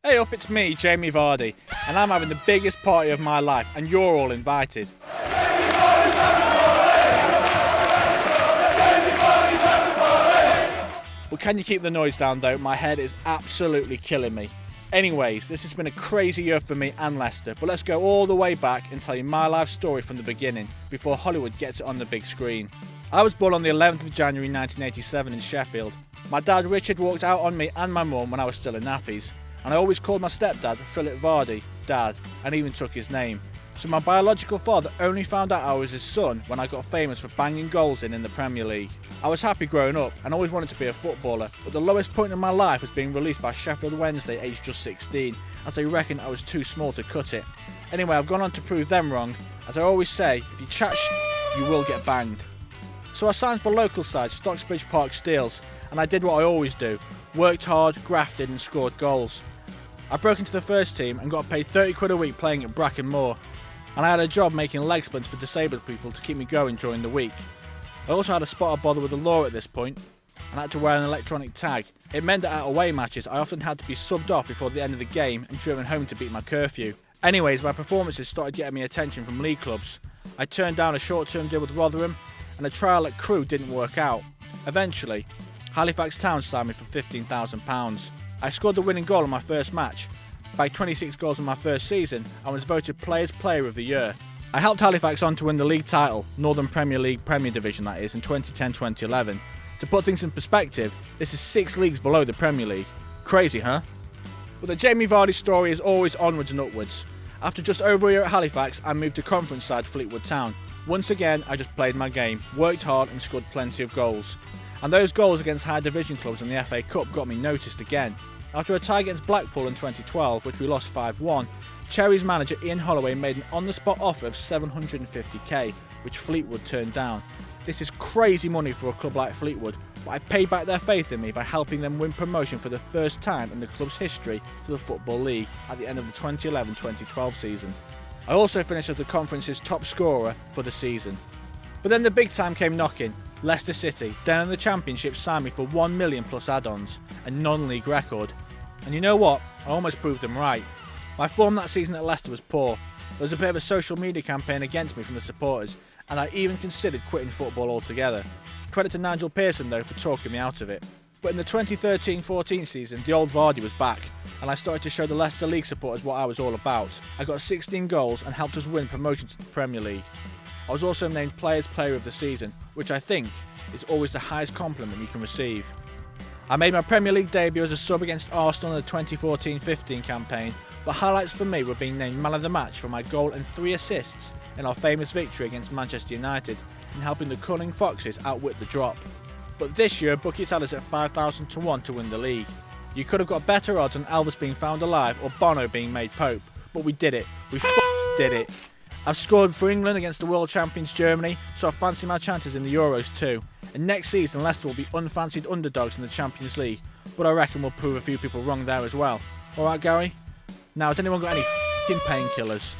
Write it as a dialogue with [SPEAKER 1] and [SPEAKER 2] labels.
[SPEAKER 1] Hey up, it's me, Jamie Vardi, and I'm having the biggest party of my life, and you're all invited. But can you keep the noise down though? My head is absolutely killing me. Anyways, this has been a crazy year for me and Leicester, but let's go all the way back and tell you my life story from the beginning, before Hollywood gets it on the big screen. I was born on the 11th of January 1987 in Sheffield. My dad Richard walked out on me and my mum when I was still in nappies, and I always called my stepdad Philip Vardy Dad, and even took his name. So my biological father only found out I was his son when I got famous for banging goals in the Premier League. I was happy growing up and always wanted to be a footballer, but the lowest point in my life was being released by Sheffield Wednesday aged just 16, as they reckoned I was too small to cut it. Anyway, I've gone on to prove them wrong. As I always say, if you chat you will get banged. So I signed for local side Stocksbridge Park Steels, and I did what I always do, worked hard, grafted and scored goals. I broke into the first team and got paid 30 quid a week playing at Bracken Moor, and I had a job making leg splints for disabled people to keep me going during the week. I also had a spot of bother with the law at this point, and I had to wear an electronic tag. It meant that at away matches I often had to be subbed off before the end of the game and driven home to beat my curfew. Anyways, my performances started getting me attention from league clubs. I turned down a short-term deal with Rotherham, and a trial at Crewe didn't work out. Eventually, Halifax Town signed me for £15,000. I scored the winning goal in my first match. By 26 goals in my first season, I was voted Players Player of the Year. I helped Halifax on to win the league title, Northern Premier League Premier Division that is, in 2010-2011. To put things in perspective, this is 6 leagues below the Premier League. Crazy, huh? But the Jamie Vardi story is always onwards and upwards. After just over a year at Halifax, I moved to conference side Fleetwood Town. Once again, I just played my game, worked hard and scored plenty of goals. And those goals against high division clubs in the FA Cup got me noticed again. After a tie against Blackpool in 2012, which we lost 5-1, Cherries manager Ian Holloway made an on-the-spot offer of £750k, which Fleetwood turned down. This is crazy money for a club like Fleetwood, but I paid back their faith in me by helping them win promotion for the first time in the club's history to the Football League at the end of the 2011-2012 season. I also finished as the conference's top scorer for the season. But then the big time came knocking. Leicester City, down in the Championship, signed me for £1 million plus add-ons, a non-league record. And you know what? I almost proved them right. My form that season at Leicester was poor. There was a bit of a social media campaign against me from the supporters, and I even considered quitting football altogether. Credit to Nigel Pearson though for talking me out of it. But in the 2013-14 season, the old Vardy was back, and I started to show the Leicester League supporters what I was all about. I got 16 goals and helped us win promotion to the Premier League. I was also named Players Player of the Season, which I think is always the highest compliment you can receive. I made my Premier League debut as a sub against Arsenal in the 2014-15 campaign, but highlights for me were being named Man of the Match for my goal and 3 assists in our famous victory against Manchester United and helping the Cunning Foxes outwit the drop. But this year, bookies had us at 5,000 to 1 to win the league. You could have got better odds on Elvis being found alive or Bono being made Pope, but we did it. We did it. I've scored for England against the world champions Germany, so I fancy my chances in the Euros too. And next season Leicester will be unfancied underdogs in the Champions League, but I reckon we'll prove a few people wrong there as well. Alright Gary? Now has anyone got any f***ing painkillers?